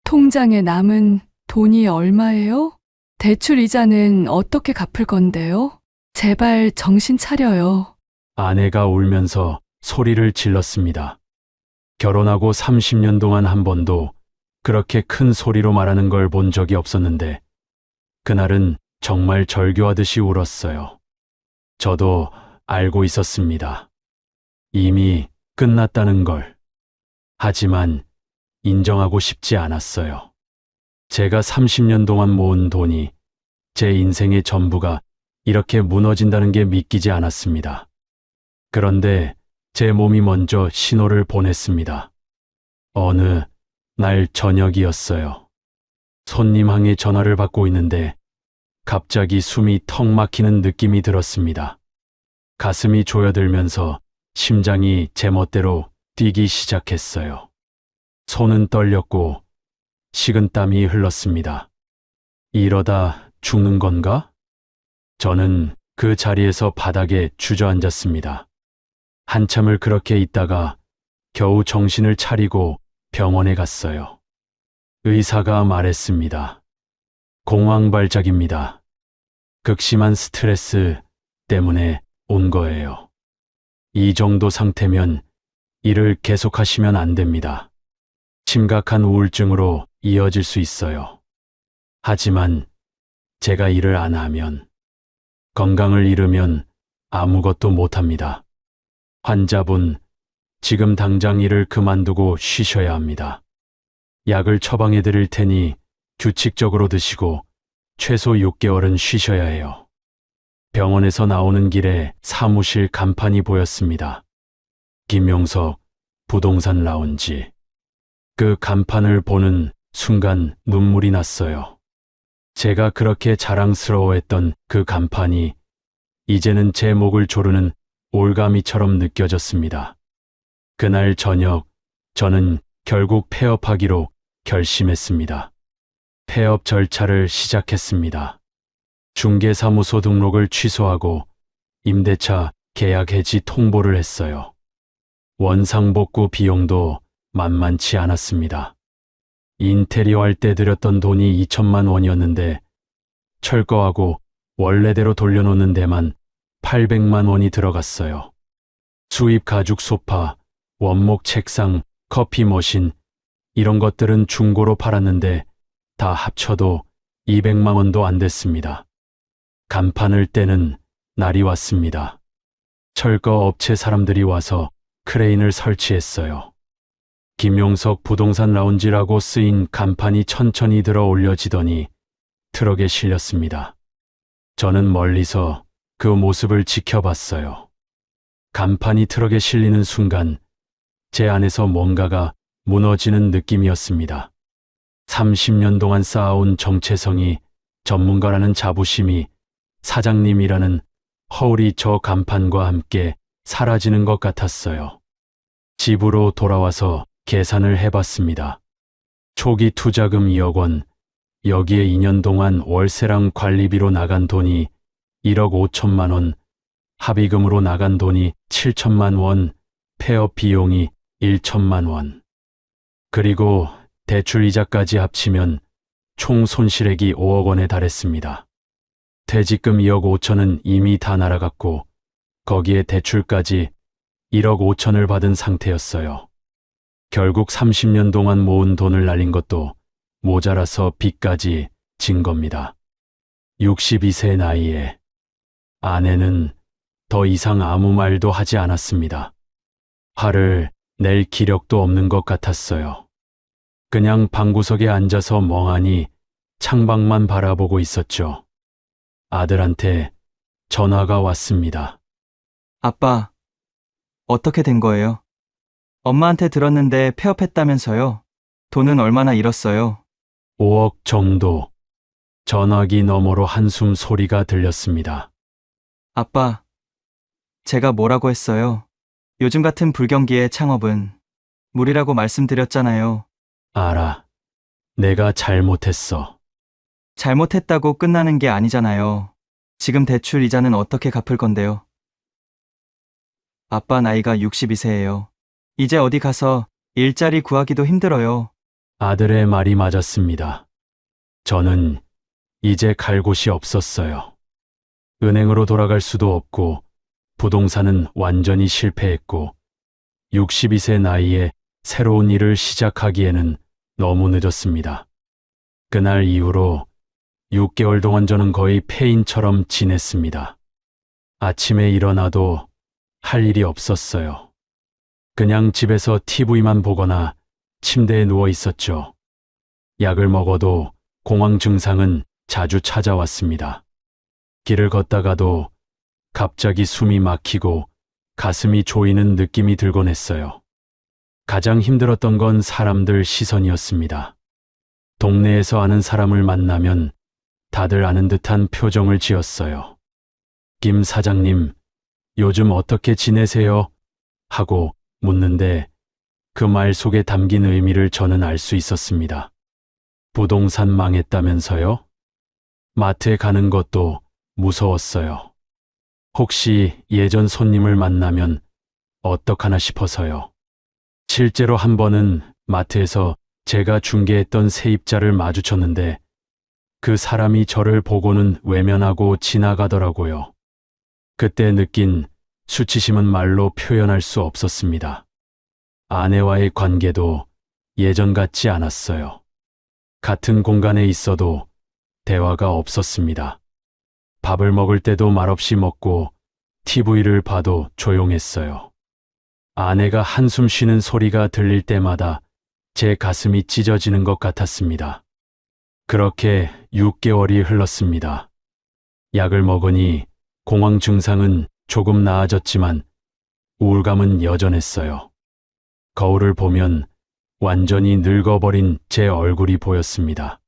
Speaker 7: 통장에 남은 돈이 얼마예요? 대출 이자는 어떻게 갚을 건데요? 제발 정신 차려요.
Speaker 1: 아내가 울면서 소리를 질렀습니다. 결혼하고 30년 동안 한 번도 그렇게 큰 소리로 말하는 걸 본 적이 없었는데 그날은 정말 절규하듯이 울었어요. 저도 알고 있었습니다. 이미 끝났다는 걸. 하지만 인정하고 싶지 않았어요. 제가 30년 동안 모은 돈이 제 인생의 전부가 이렇게 무너진다는 게 믿기지 않았습니다. 그런데 제 몸이 먼저 신호를 보냈습니다. 어느 날 저녁이었어요. 손님항에 전화를 받고 있는데 갑자기 숨이 턱 막히는 느낌이 들었습니다. 가슴이 조여들면서 심장이 제멋대로 뛰기 시작했어요. 손은 떨렸고 식은땀이 흘렀습니다. 이러다 죽는 건가? 저는 그 자리에서 바닥에 주저앉았습니다. 한참을 그렇게 있다가 겨우 정신을 차리고 병원에 갔어요. 의사가 말했습니다. 공황발작입니다. 극심한 스트레스 때문에 온 거예요. 이 정도 상태면 일을 계속하시면 안 됩니다. 심각한 우울증으로 이어질 수 있어요. 하지만 제가 일을 안 하면, 건강을 잃으면 아무것도 못합니다. 환자분, 지금 당장 일을 그만두고 쉬셔야 합니다. 약을 처방해 드릴 테니 규칙적으로 드시고 최소 6개월은 쉬셔야 해요. 병원에서 나오는 길에 사무실 간판이 보였습니다. 김용석 부동산 라운지. 그 간판을 보는 순간 눈물이 났어요. 제가 그렇게 자랑스러워했던 그 간판이 이제는 제 목을 조르는 올가미처럼 느껴졌습니다. 그날 저녁 저는 결국 폐업하기로 결심했습니다. 폐업 절차를 시작했습니다. 중개사무소 등록을 취소하고 임대차 계약 해지 통보를 했어요. 원상복구 비용도 만만치 않았습니다. 인테리어 할 때 들였던 돈이 2천만 원이었는데 철거하고 원래대로 돌려놓는 데만 800만 원이 들어갔어요. 수입 가죽 소파, 원목 책상, 커피 머신 이런 것들은 중고로 팔았는데 다 합쳐도 200만 원도 안 됐습니다. 간판을 떼는 날이 왔습니다. 철거 업체 사람들이 와서 크레인을 설치했어요. 김용석 부동산 라운지라고 쓰인 간판이 천천히 들어 올려지더니 트럭에 실렸습니다. 저는 멀리서 그 모습을 지켜봤어요. 간판이 트럭에 실리는 순간 제 안에서 뭔가가 무너지는 느낌이었습니다. 30년 동안 쌓아온 정체성이, 전문가라는 자부심이, 사장님이라는 허울이 저 간판과 함께 사라지는 것 같았어요. 집으로 돌아와서 계산을 해봤습니다. 초기 투자금 2억 원, 여기에 2년 동안 월세랑 관리비로 나간 돈이 1억 5천만 원, 합의금으로 나간 돈이 7천만 원, 폐업 비용이 1천만 원. 그리고 대출 이자까지 합치면 총 손실액이 5억 원에 달했습니다. 퇴직금 2억 5천은 이미 다 날아갔고 거기에 대출까지 1억 5천을 받은 상태였어요. 결국 30년 동안 모은 돈을 날린 것도 모자라서 빚까지 진 겁니다. 62세 나이에 아내는 더 이상 아무 말도 하지 않았습니다. 화를 낼 기력도 없는 것 같았어요. 그냥 방구석에 앉아서 멍하니 창밖만 바라보고 있었죠. 아들한테 전화가 왔습니다.
Speaker 10: 아빠, 어떻게 된 거예요? 엄마한테 들었는데 폐업했다면서요? 돈은 얼마나 잃었어요?
Speaker 1: 5억 정도. 전화기 너머로 한숨 소리가 들렸습니다.
Speaker 10: 아빠, 제가 뭐라고 했어요? 요즘 같은 불경기에 창업은 무리라고 말씀드렸잖아요.
Speaker 1: 알아. 내가 잘못했어.
Speaker 10: 잘못했다고 끝나는 게 아니잖아요. 지금 대출 이자는 어떻게 갚을 건데요? 아빠 나이가 62세예요. 이제 어디 가서 일자리 구하기도 힘들어요.
Speaker 1: 아들의 말이 맞았습니다. 저는 이제 갈 곳이 없었어요. 은행으로 돌아갈 수도 없고 부동산은 완전히 실패했고 62세 나이에 새로운 일을 시작하기에는 너무 늦었습니다. 그날 이후로 6개월 동안 저는 거의 폐인처럼 지냈습니다. 아침에 일어나도 할 일이 없었어요. 그냥 집에서 TV만 보거나 침대에 누워 있었죠. 약을 먹어도 공황 증상은 자주 찾아왔습니다. 길을 걷다가도 갑자기 숨이 막히고 가슴이 조이는 느낌이 들곤 했어요. 가장 힘들었던 건 사람들 시선이었습니다. 동네에서 아는 사람을 만나면 다들 아는 듯한 표정을 지었어요. 김 사장님, 요즘 어떻게 지내세요? 하고 묻는데 그 말 속에 담긴 의미를 저는 알 수 있었습니다. 부동산 망했다면서요? 마트에 가는 것도 무서웠어요. 혹시 예전 손님을 만나면 어떡하나 싶어서요. 실제로 한 번은 마트에서 제가 중개했던 세입자를 마주쳤는데 그 사람이 저를 보고는 외면하고 지나가더라고요. 그때 느낀 수치심은 말로 표현할 수 없었습니다. 아내와의 관계도 예전 같지 않았어요. 같은 공간에 있어도 대화가 없었습니다. 밥을 먹을 때도 말없이 먹고 TV를 봐도 조용했어요. 아내가 한숨 쉬는 소리가 들릴 때마다 제 가슴이 찢어지는 것 같았습니다. 그렇게 6개월이 흘렀습니다. 약을 먹으니 공황 증상은 조금 나아졌지만 우울감은 여전했어요. 거울을 보면 완전히 늙어버린 제 얼굴이 보였습니다.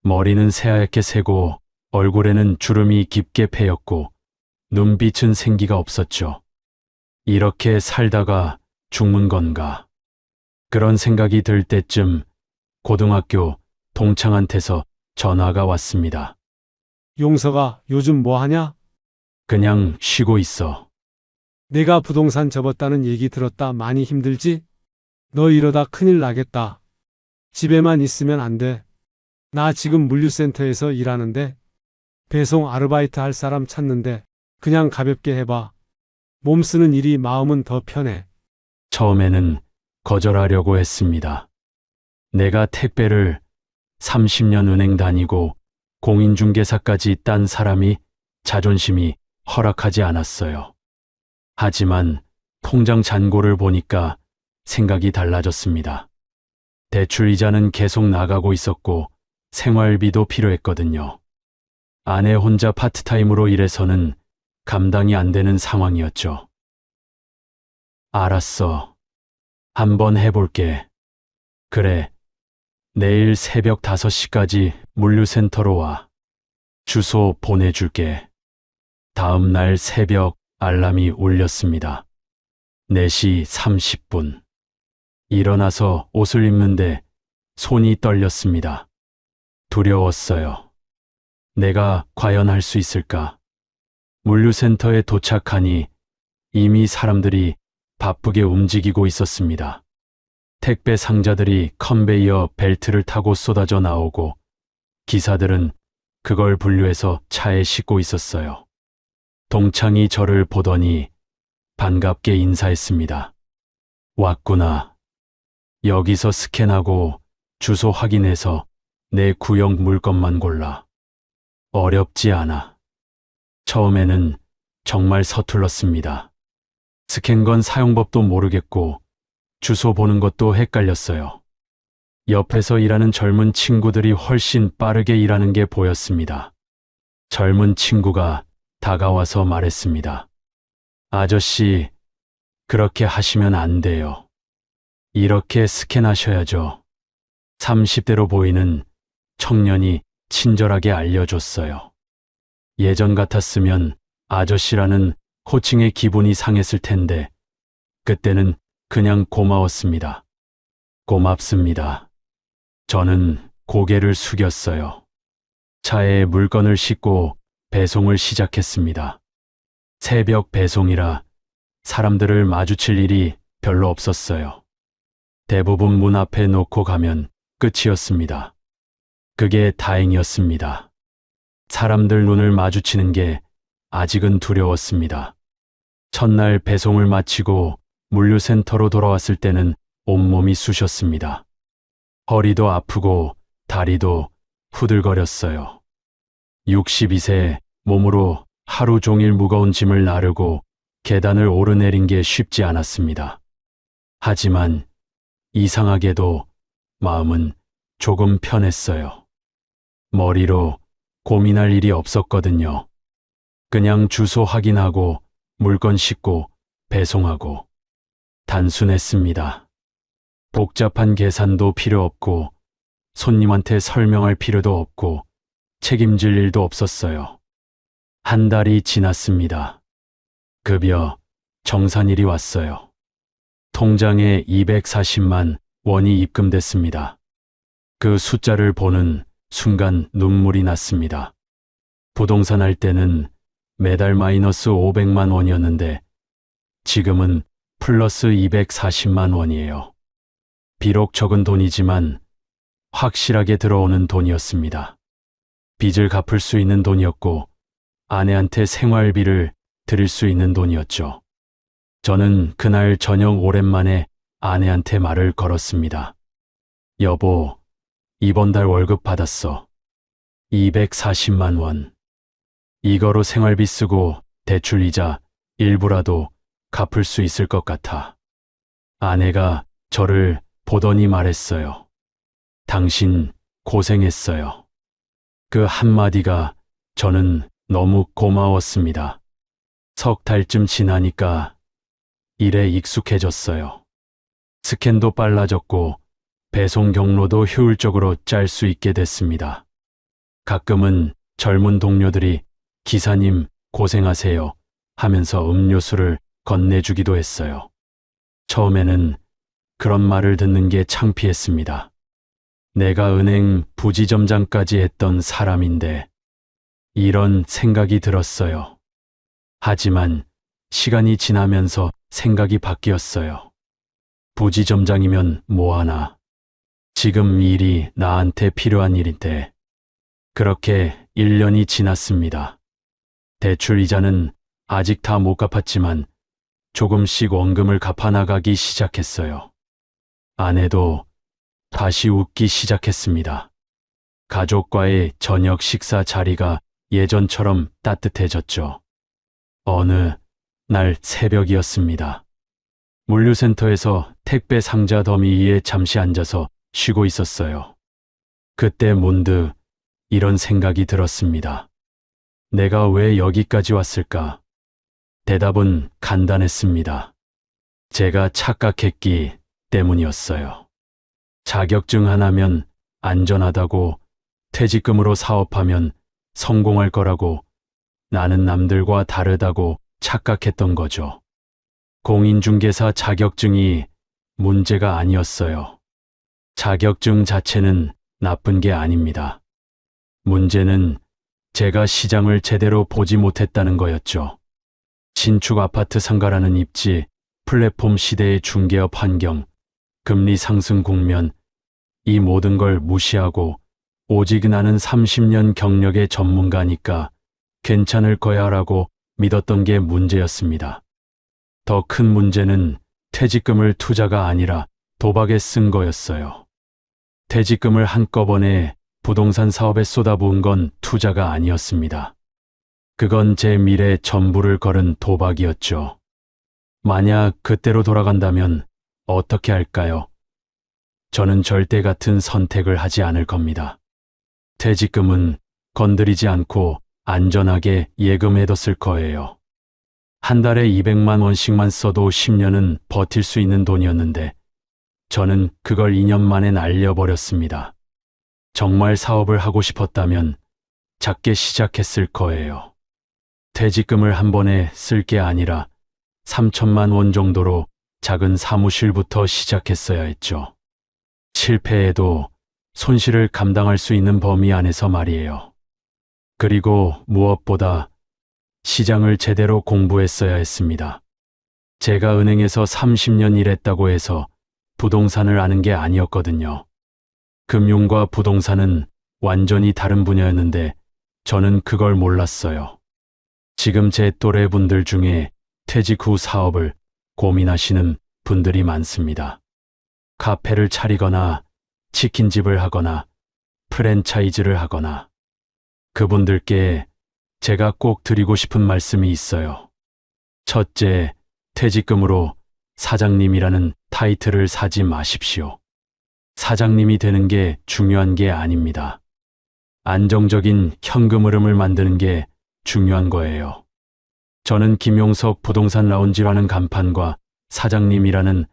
Speaker 1: 머리는 새하얗게 새고 얼굴에는 주름이 깊게 패였고 눈빛은 생기가 없었죠. 이렇게 살다가 죽는 건가? 그런 생각이 들 때쯤 고등학교 동창한테서 전화가 왔습니다.
Speaker 11: 용서가 요즘 뭐 하냐?
Speaker 1: 그냥 쉬고 있어.
Speaker 11: 내가 부동산 접었다는 얘기 들었다. 많이 힘들지? 너 이러다 큰일 나겠다. 집에만 있으면 안 돼. 나 지금 물류센터에서 일하는데 배송 아르바이트 할 사람 찾는데 그냥 가볍게 해봐. 몸 쓰는 일이 마음은 더 편해.
Speaker 1: 처음에는 거절하려고 했습니다. 내가 택배를 30년 은행 다니고 공인중개사까지 딴 사람이 자존심이 허락하지 않았어요. 하지만 통장 잔고를 보니까 생각이 달라졌습니다. 대출 이자는 계속 나가고 있었고 생활비도 필요했거든요. 아내 혼자 파트타임으로 일해서는 감당이 안 되는 상황이었죠. 알았어. 한번 해볼게. 그래. 내일 새벽 5시까지 물류센터로 와. 주소 보내줄게. 다음 날 새벽 알람이 울렸습니다. 4시 30분. 일어나서 옷을 입는데 손이 떨렸습니다. 두려웠어요. 내가 과연 할 수 있을까? 물류센터에 도착하니 이미 사람들이 바쁘게 움직이고 있었습니다. 택배 상자들이 컨베이어 벨트를 타고 쏟아져 나오고 기사들은 그걸 분류해서 차에 싣고 있었어요. 동창이 저를 보더니 반갑게 인사했습니다. 왔구나. 여기서 스캔하고 주소 확인해서 내 구역 물건만 골라. 어렵지 않아. 처음에는 정말 서툴렀습니다. 스캔건 사용법도 모르겠고 주소 보는 것도 헷갈렸어요. 옆에서 일하는 젊은 친구들이 훨씬 빠르게 일하는 게 보였습니다. 젊은 친구가 다가와서 말했습니다. 아저씨, 그렇게 하시면 안 돼요. 이렇게 스캔하셔야죠. 30대로 보이는 청년이 친절하게 알려줬어요. 예전 같았으면 아저씨라는 호칭의 기분이 상했을 텐데 그때는 그냥 고마웠습니다. 고맙습니다. 저는 고개를 숙였어요. 차에 물건을 싣고 배송을 시작했습니다. 새벽 배송이라 사람들을 마주칠 일이 별로 없었어요. 대부분 문 앞에 놓고 가면 끝이었습니다. 그게 다행이었습니다. 사람들 눈을 마주치는 게 아직은 두려웠습니다. 첫날 배송을 마치고 물류센터로 돌아왔을 때는 온몸이 쑤셨습니다. 허리도 아프고 다리도 후들거렸어요. 62세 몸으로 하루 종일 무거운 짐을 나르고 계단을 오르내린 게 쉽지 않았습니다. 하지만 이상하게도 마음은 조금 편했어요. 머리로 고민할 일이 없었거든요. 그냥 주소 확인하고 물건 싣고 배송하고 단순했습니다. 복잡한 계산도 필요 없고 손님한테 설명할 필요도 없고 책임질 일도 없었어요. 한 달이 지났습니다. 급여 정산일이 왔어요. 통장에 240만 원이 입금됐습니다. 그 숫자를 보는 순간 눈물이 났습니다. 부동산 할 때는 매달 마이너스 500만 원이었는데 지금은 플러스 240만 원이에요. 비록 적은 돈이지만 확실하게 들어오는 돈이었습니다. 빚을 갚을 수 있는 돈이었고 아내한테 생활비를 드릴 수 있는 돈이었죠. 저는 그날 저녁 오랜만에 아내한테 말을 걸었습니다. 여보, 이번 달 월급 받았어. 240만 원. 이거로 생활비 쓰고 대출 이자 일부라도 갚을 수 있을 것 같아. 아내가 저를 보더니 말했어요. 당신 고생했어요. 그 한마디가 저는 너무 고마웠습니다. 석 달쯤 지나니까 일에 익숙해졌어요. 스캔도 빨라졌고 배송 경로도 효율적으로 짤 수 있게 됐습니다. 가끔은 젊은 동료들이 기사님 고생하세요 하면서 음료수를 건네주기도 했어요. 처음에는 그런 말을 듣는 게 창피했습니다. 내가 은행 부지점장까지 했던 사람인데 이런 생각이 들었어요. 하지만 시간이 지나면서 생각이 바뀌었어요. 부지점장이면 뭐하나. 지금 일이 나한테 필요한 일인데. 그렇게 1년이 지났습니다. 대출 이자는 아직 다 못 갚았지만 조금씩 원금을 갚아나가기 시작했어요. 아내도 다시 웃기 시작했습니다. 가족과의 저녁 식사 자리가 예전처럼 따뜻해졌죠. 어느 날 새벽이었습니다. 물류센터에서 택배 상자 더미 위에 잠시 앉아서 쉬고 있었어요. 그때 문득 이런 생각이 들었습니다. 내가 왜 여기까지 왔을까? 대답은 간단했습니다. 제가 착각했기 때문이었어요. 자격증 하나면 안전하다고, 퇴직금으로 사업하면 성공할 거라고, 나는 남들과 다르다고 착각했던 거죠. 공인중개사 자격증이 문제가 아니었어요. 자격증 자체는 나쁜 게 아닙니다. 문제는 제가 시장을 제대로 보지 못했다는 거였죠. 신축 아파트 상가라는 입지, 플랫폼 시대의 중개업 환경, 금리 상승 국면, 이 모든 걸 무시하고 오직 나는 30년 경력의 전문가니까 괜찮을 거야라고 믿었던 게 문제였습니다. 더 큰 문제는 퇴직금을 투자가 아니라 도박에 쓴 거였어요. 퇴직금을 한꺼번에 부동산 사업에 쏟아부은 건 투자가 아니었습니다. 그건 제 미래 전부를 걸은 도박이었죠. 만약 그때로 돌아간다면 어떻게 할까요? 저는 절대 같은 선택을 하지 않을 겁니다. 퇴직금은 건드리지 않고 안전하게 예금해뒀을 거예요. 한 달에 200만 원씩만 써도 10년은 버틸 수 있는 돈이었는데 저는 그걸 2년 만에 날려버렸습니다. 정말 사업을 하고 싶었다면 작게 시작했을 거예요. 퇴직금을 한 번에 쓸 게 아니라 3천만 원 정도로 작은 사무실부터 시작했어야 했죠. 실패해도 손실을 감당할 수 있는 범위 안에서 말이에요. 그리고 무엇보다 시장을 제대로 공부했어야 했습니다. 제가 은행에서 30년 일했다고 해서 부동산을 아는 게 아니었거든요. 금융과 부동산은 완전히 다른 분야였는데 저는 그걸 몰랐어요. 지금 제 또래 분들 중에 퇴직 후 사업을 고민하시는 분들이 많습니다. 카페를 차리거나 치킨집을 하거나 프랜차이즈를 하거나. 그분들께 제가 꼭 드리고 싶은 말씀이 있어요. 첫째, 퇴직금으로 사장님이라는 타이틀을 사지 마십시오. 사장님이 되는 게 중요한 게 아닙니다. 안정적인 현금 흐름을 만드는 게 중요한 거예요. 저는 김용석 부동산 라운지라는 간판과 사장님이라는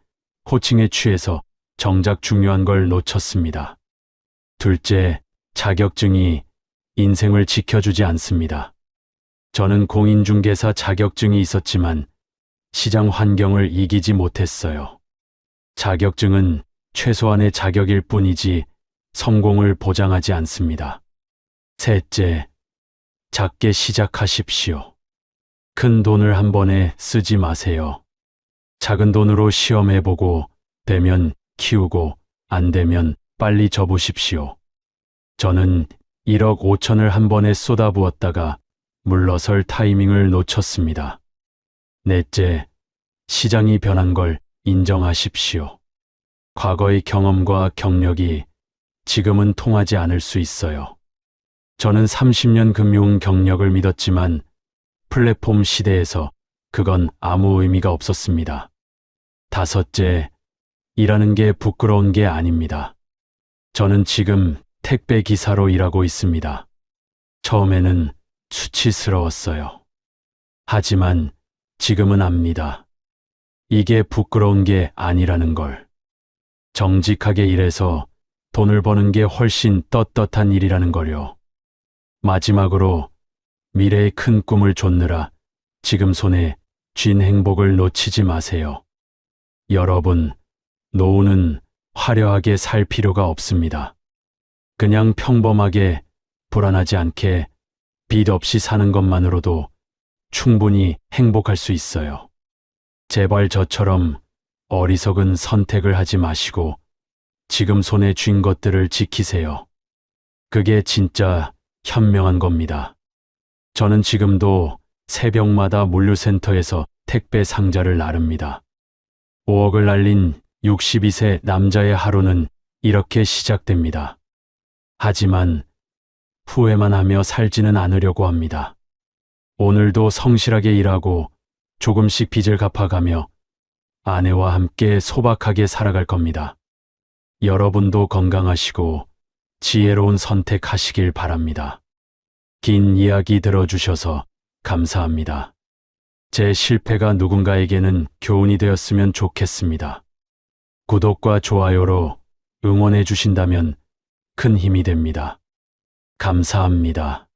Speaker 1: 호칭에 취해서 정작 중요한 걸 놓쳤습니다. 둘째, 자격증이 인생을 지켜주지 않습니다. 저는 공인중개사 자격증이 있었지만 시장 환경을 이기지 못했어요. 자격증은 최소한의 자격일 뿐이지 성공을 보장하지 않습니다. 셋째, 작게 시작하십시오. 큰 돈을 한 번에 쓰지 마세요. 작은 돈으로 시험해보고 되면 키우고 안 되면 빨리 접으십시오. 저는 1억 5천을 한 번에 쏟아부었다가 물러설 타이밍을 놓쳤습니다. 넷째, 시장이 변한 걸 인정하십시오. 과거의 경험과 경력이 지금은 통하지 않을 수 있어요. 저는 30년 금융 경력을 믿었지만 플랫폼 시대에서 그건 아무 의미가 없었습니다. 다섯째, 일하는 게 부끄러운 게 아닙니다. 저는 지금 택배 기사로 일하고 있습니다. 처음에는 수치스러웠어요. 하지만 지금은 압니다. 이게 부끄러운 게 아니라는 걸. 정직하게 일해서 돈을 버는 게 훨씬 떳떳한 일이라는 걸요. 마지막으로 미래의 큰 꿈을 좇느라 지금 손에 쥔 행복을 놓치지 마세요. 여러분, 노후는 화려하게 살 필요가 없습니다. 그냥 평범하게 불안하지 않게 빚 없이 사는 것만으로도 충분히 행복할 수 있어요. 제발 저처럼 어리석은 선택을 하지 마시고 지금 손에 쥔 것들을 지키세요. 그게 진짜 현명한 겁니다. 저는 지금도 새벽마다 물류센터에서 택배 상자를 나릅니다. 5억을 날린 62세 남자의 하루는 이렇게 시작됩니다. 하지만 후회만 하며 살지는 않으려고 합니다. 오늘도 성실하게 일하고 조금씩 빚을 갚아가며 아내와 함께 소박하게 살아갈 겁니다. 여러분도 건강하시고 지혜로운 선택하시길 바랍니다. 긴 이야기 들어주셔서 감사합니다. 제 실패가 누군가에게는 교훈이 되었으면 좋겠습니다. 구독과 좋아요로 응원해 주신다면 큰 힘이 됩니다. 감사합니다.